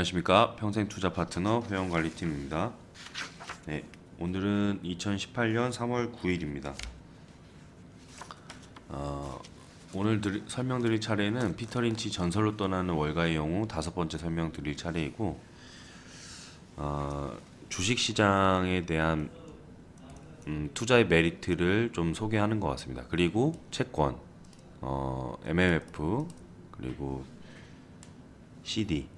안녕하십니까. 평생투자 파트너 회원관리팀입니다. 네, 오늘은 2018년 3월 9일입니다. 오늘 설명드릴 차례는 피터 린치 전설로 떠나는 월가의 영웅 5번째 설명드릴 차례이고, 주식시장에 대한 투자의 메리트를 좀 소개하는 것 같습니다. 그리고 채권, MMF, 그리고 CD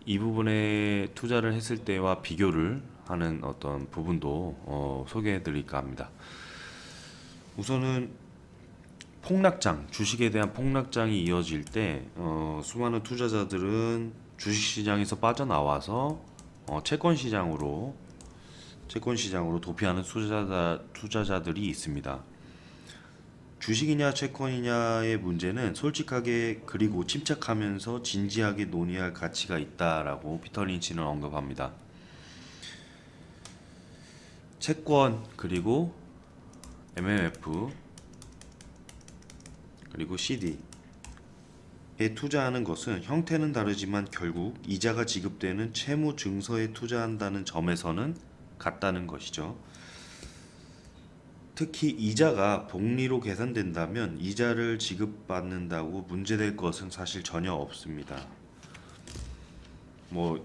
이 부분에 투자를 했을 때와 비교를 하는 어떤 부분도 소개해 드릴까 합니다. 우선은 폭락장, 주식에 대한 폭락장이 이어질 때 수많은 투자자들은 주식시장에서 빠져나와서 채권시장으로 도피하는 투자자들이 있습니다. 주식이냐 채권이냐의 문제는 솔직하게 그리고 침착하면서 진지하게 논의할 가치가 있다라고 피터 린치는 언급합니다. 채권 그리고 MMF 그리고 CD에 투자하는 것은 형태는 다르지만 결국 이자가 지급되는 채무 증서에 투자한다는 점에서는 같다는 것이죠. 특히 이자가 복리로 계산된다면 이자를 지급받는다고 문제될 것은 사실 전혀 없습니다.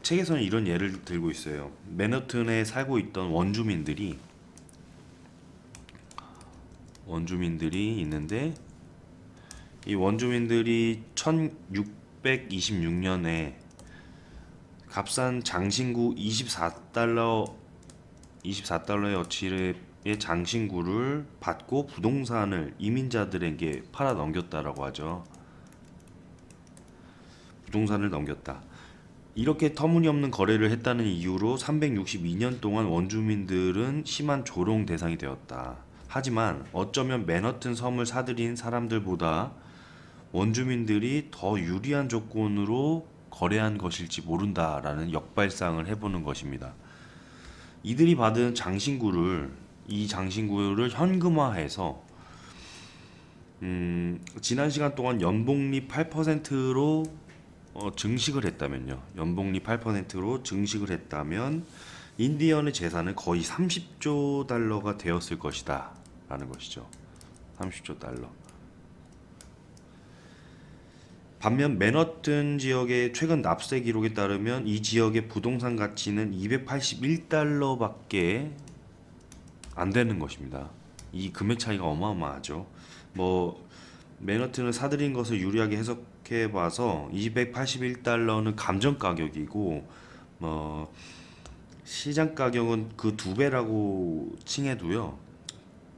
책에서는 이런 예를 들고 있어요. 맨하튼에 살고 있던 원주민들이 있는데, 이 원주민들이 1626년에 값싼 장신구 24달러의 어치의 장신구를 받고 부동산을 이민자들에게 팔아 넘겼다라고 하죠. 부동산을 넘겼다. 이렇게 터무니없는 거래를 했다는 이유로 362년 동안 원주민들은 심한 조롱 대상이 되었다. 하지만 어쩌면 맨하튼 섬을 사들인 사람들보다 원주민들이 더 유리한 조건으로 거래한 것일지 모른다라는 역발상을 해보는 것입니다. 이들이 받은 이 장신구를 현금화해서 지난 시간 동안 연복리 8%로 증식을 했다면 인디언의 재산은 거의 30조 달러가 되었을 것이다 라는 것이죠. 30조 달러. 반면 맨하튼 지역의 최근 납세 기록에 따르면 이 지역의 부동산 가치는 281달러밖에 안 되는 것입니다. 이 금액 차이가 어마어마하죠. 맨하튼을 사들인 것을 유리하게 해석해 봐서 281달러는 감정 가격이고, 시장 가격은 그 2배라고 칭해도요,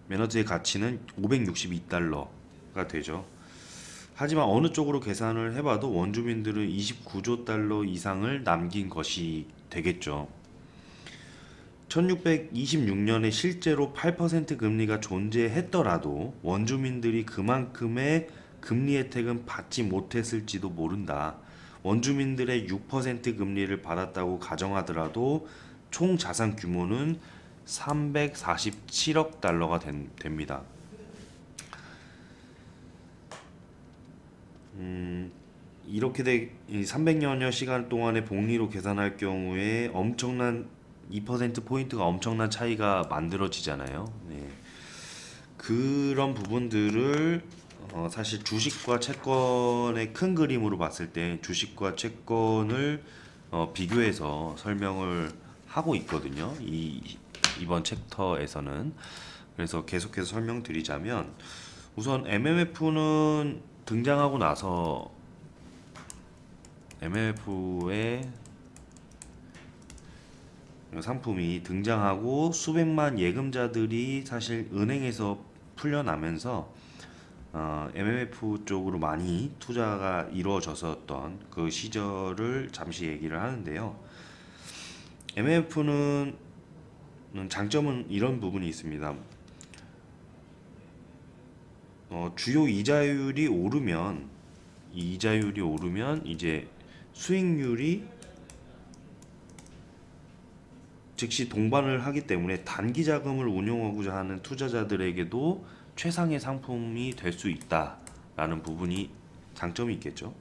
맨하튼의 가치는 562달러가 되죠. 하지만 어느 쪽으로 계산을 해봐도 원주민들은 29조 달러 이상을 남긴 것이 되겠죠. 1626년에 실제로 8% 금리가 존재했더라도 원주민들이 그만큼의 금리 혜택은 받지 못했을지도 모른다. 원주민들의 6% 금리를 받았다고 가정하더라도 총 자산 규모는 347억 달러가 됩니다. 이렇게 300여여 시간 동안의 복리로 계산할 경우에 엄청난 2%포인트가 엄청난 차이가 만들어지잖아요. 네. 그런 부분들을 사실 주식과 채권의 큰 그림으로 봤을 때 주식과 채권을 비교해서 설명을 하고 있거든요. 이번 챕터에서는. 그래서 계속해서 설명드리자면, 우선 MMF는 등장하고 나서 MMF의 상품이 등장하고 수백만 예금자들이 사실 은행에서 풀려나면서 MMF 쪽으로 많이 투자가 이루어졌었던 그 시절을 잠시 얘기를 하는데요. MMF는 장점은 이런 부분이 있습니다. 주요 이자율이 오르면 이제 수익률이 즉시 동반을 하기 때문에 단기 자금을 운용하고자 하는 투자자들에게도 최상의 상품이 될 수 있다라는 부분이 장점이 있겠죠.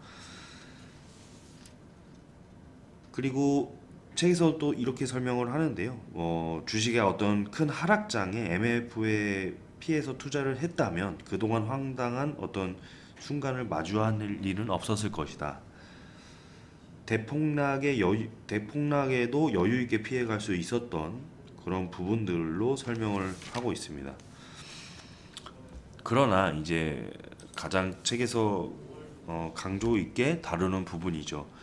그리고 책에서 또 이렇게 설명을 하는데요. 주식의 어떤 큰 하락장에 MF에 피해서 투자를 했다면 그동안 황당한 어떤 순간을 마주할 일은 없었을 것이다. 대폭락에도 여유 있게 피해갈 수 있었던 그런 부분들로 설명을 하고 있습니다. 그러나 이제 가장 책에서 강조 있게 다루는 부분이죠.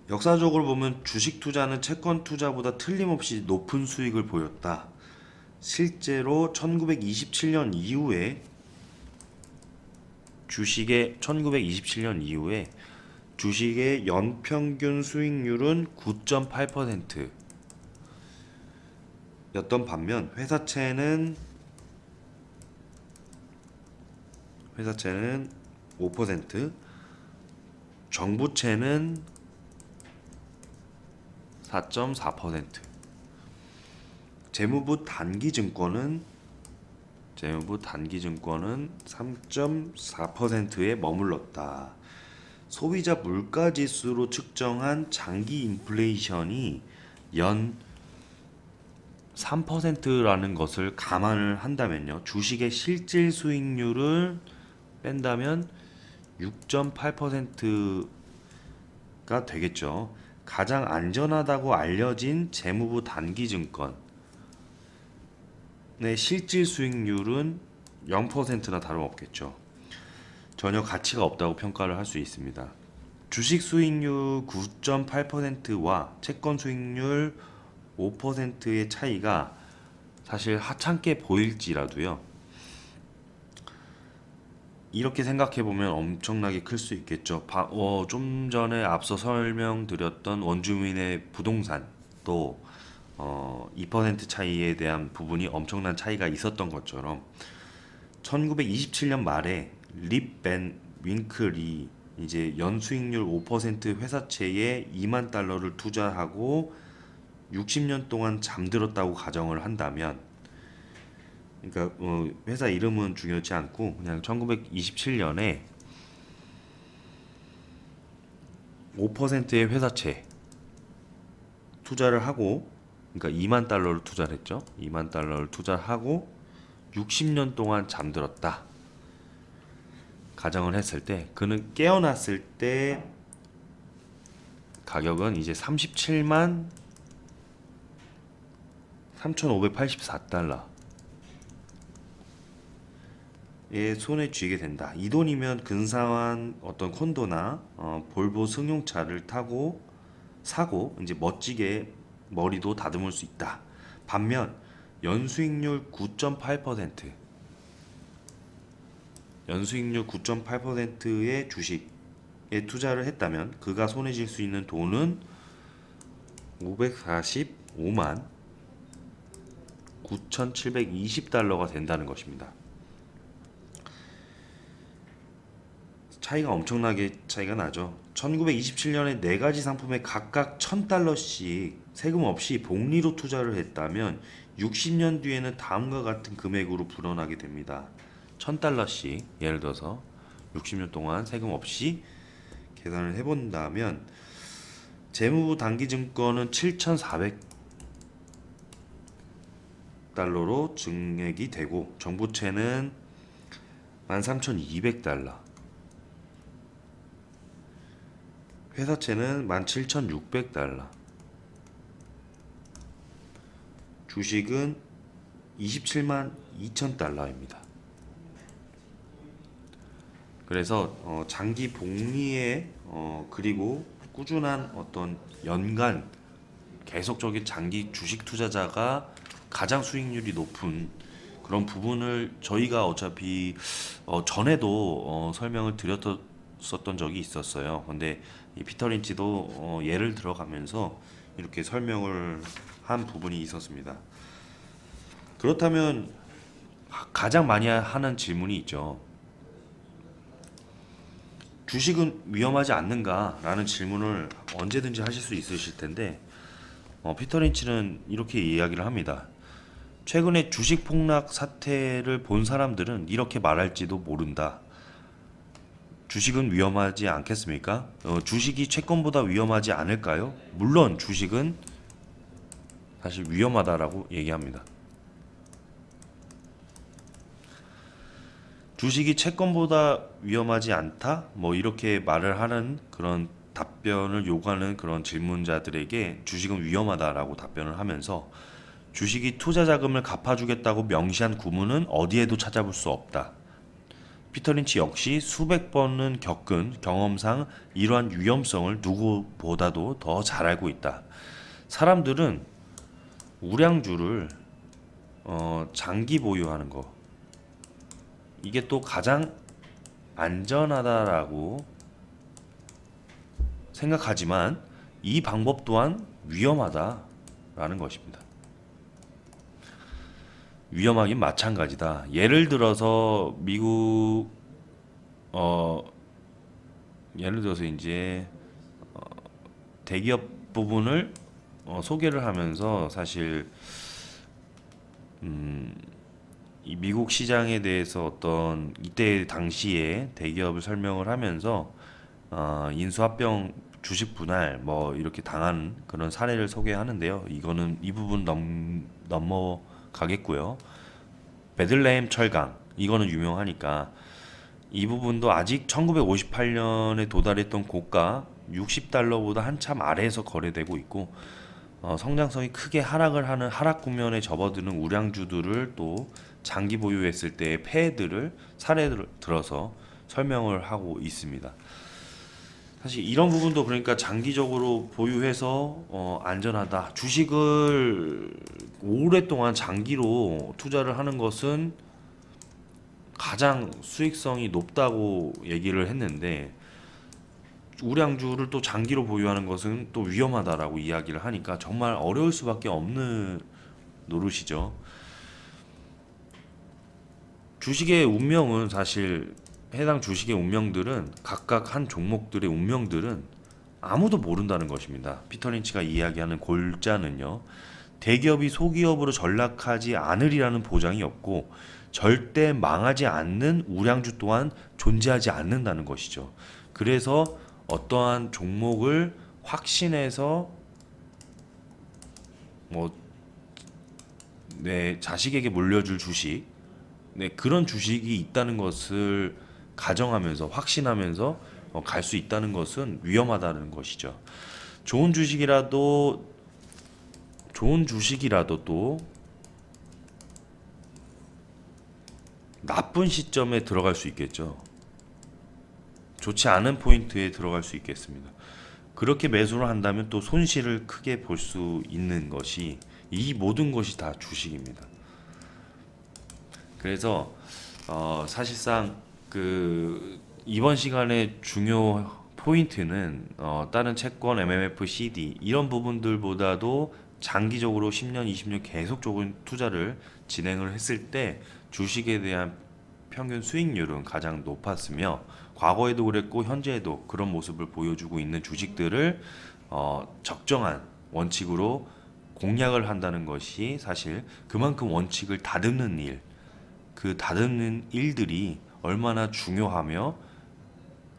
역사적으로 보면 주식 투자는 채권 투자보다 틀림없이 높은 수익을 보였다. 실제로 1927년 이후에 주식의 연평균 수익률은 9.8% 였던 반면 회사채는 5%, 정부채는 4.4%, 재무부 단기증권은 3.4%에 머물렀다. 소비자 물가지수로 측정한 장기 인플레이션이 연 3%라는 것을 감안을 한다면요, 주식의 실질 수익률을 뺀다면 6.8%가 되겠죠. 가장 안전하다고 알려진 재무부 단기증권의 실질 수익률은 0%나 다름없겠죠. 전혀 가치가 없다고 평가를 할 수 있습니다. 주식 수익률 9.8%와 채권 수익률 5%의 차이가 사실 하찮게 보일지라도요, 이렇게 생각해보면 엄청나게 클 수 있겠죠. 좀 전에 앞서 설명드렸던 원주민의 부동산도 2% 차이에 대한 부분이 엄청난 차이가 있었던 것처럼 1927년 말에 립 벤 윙클이 이제 연수익률 5% 회사채에 2만 달러를 투자하고 60년 동안 잠들었다고 가정을 한다면, 그러니까 회사 이름은 중요하지 않고 그냥 1927년에 5%의 회사채 투자를 하고, 그러니까 2만 달러를 투자를 했죠. 2만 달러를 투자하고 60년 동안 잠들었다 가정을 했을 때, 그는 깨어났을 때 가격은 이제 37만 3,584달러에 손에 쥐게 된다. 이 돈이면 근사한 어떤 콘도나 볼보 승용차를 사고 이제 멋지게 머리도 다듬을 수 있다. 반면 연수익률 9.8%의 주식에 투자를 했다면 그가 손에 쥘 수 있는 돈은 545만 9,720달러가 된다는 것입니다. 차이가 엄청나게 차이가 나죠. 1927년에 4가지 상품에 각각 1,000달러씩 세금 없이 복리로 투자를 했다면 60년 뒤에는 다음과 같은 금액으로 불어나게 됩니다. 1,000달러씩, 예를 들어서 60년 동안 세금 없이 계산을 해본다면 재무부 단기증권은 7,400달러로 증액이 되고, 정부채는 13,200달러, 회사채는 17,600달러, 주식은 27만 2천 달러입니다. 그래서 장기 복리에 그리고 꾸준한 어떤 연간 계속적인 장기 주식 투자자가 가장 수익률이 높은 그런 부분을 저희가 어차피 전에도 설명을 드렸었던 적이 있었어요. 근데 이 피터 린치도 예를 들어가면서 이렇게 설명을 한 부분이 있었습니다. 그렇다면 가장 많이 하는 질문이 있죠. 주식은 위험하지 않는가? 라는 질문을 언제든지 하실 수 있으실 텐데, 피터 린치는 이렇게 이야기를 합니다. 최근에 주식 폭락 사태를 본 사람들은 이렇게 말할지도 모른다. 주식은 위험하지 않겠습니까? 주식이 채권보다 위험하지 않을까요? 물론 주식은 사실 위험하다라고 얘기합니다. 주식이 채권보다 위험하지 않다? 뭐 이렇게 말을 하는 그런 답변을 요구하는 그런 질문자들에게 주식은 위험하다라고 답변을 하면서 주식이 투자 자금을 갚아주겠다고 명시한 구문은 어디에도 찾아볼 수 없다. 피터 린치 역시 수백 번은 겪은 경험상 이러한 위험성을 누구보다도 더 잘 알고 있다. 사람들은 우량주를 장기 보유하는 거, 이게 또 가장 안전하다라고 생각하지만 이 방법 또한 위험하다라는 것입니다. 위험하긴 마찬가지다. 예를 들어서 미국 예를 들어서 이제 대기업 부분을 소개를 하면서 사실 이 미국 시장에 대해서 어떤 이때 당시에 대기업을 설명을 하면서 인수합병 주식 분할 뭐 이렇게 당한 그런 사례를 소개하는데요. 이거는 이 부분 넘어가겠고요. 베들레헴 철강 이거는 유명하니까 이 부분도 아직 1958년에 도달했던 고가 $60보다 한참 아래에서 거래되고 있고 성장성이 크게 하락을 하는 하락 국면에 접어드는 우량주들을 또 장기 보유했을 때의 폐해들을 사례를 들어서 설명을 하고 있습니다. 사실 이런 부분도 그러니까 장기적으로 보유해서 안전하다. 주식을 오랫동안 장기로 투자를 하는 것은 가장 수익성이 높다고 얘기를 했는데 우량주를 또 장기로 보유하는 것은 또 위험하다라고 이야기를 하니까 정말 어려울 수밖에 없는 노릇이죠. 주식의 운명은 사실 해당 주식의 운명들은 각각 한 종목들의 운명들은 아무도 모른다는 것입니다. 피터 린치가 이야기하는 골자는요. 대기업이 소기업으로 전락하지 않으리라는 보장이 없고 절대 망하지 않는 우량주 또한 존재하지 않는다는 것이죠. 그래서 어떠한 종목을 확신해서 뭐 내 자식에게 물려줄 주식, 그런 주식이 있다는 것을 가정하면서 확신하면서 갈 수 있다는 것은 위험하다는 것이죠. 좋은 주식이라도 또 나쁜 시점에 들어갈 수 있겠죠. 좋지 않은 포인트에 들어갈 수 있겠습니다. 그렇게 매수를 한다면 또 손실을 크게 볼 수 있는 것이 이 모든 것이 다 주식입니다. 그래서 사실상 이번 시간의 중요 포인트는 다른 채권, MMF, CD 이런 부분들보다도 장기적으로 10년, 20년 계속적인 투자를 진행을 했을 때 주식에 대한 평균 수익률은 가장 높았으며 과거에도 그랬고 현재에도 그런 모습을 보여주고 있는 주식들을 적정한 원칙으로 공략을 한다는 것이 사실 그만큼 원칙을 다듬는 일, 그 다듬는 일들이 얼마나 중요하며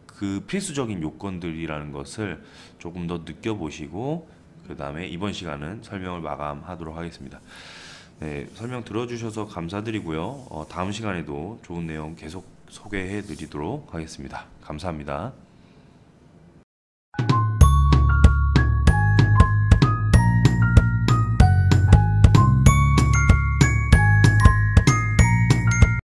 그 필수적인 요건들이라는 것을 조금 더 느껴보시고 그 다음에 이번 시간은 설명을 마감하도록 하겠습니다. 네, 설명 들어주셔서 감사드리고요. 다음 시간에도 좋은 내용 계속 소개해 드리도록 하겠습니다. 감사합니다.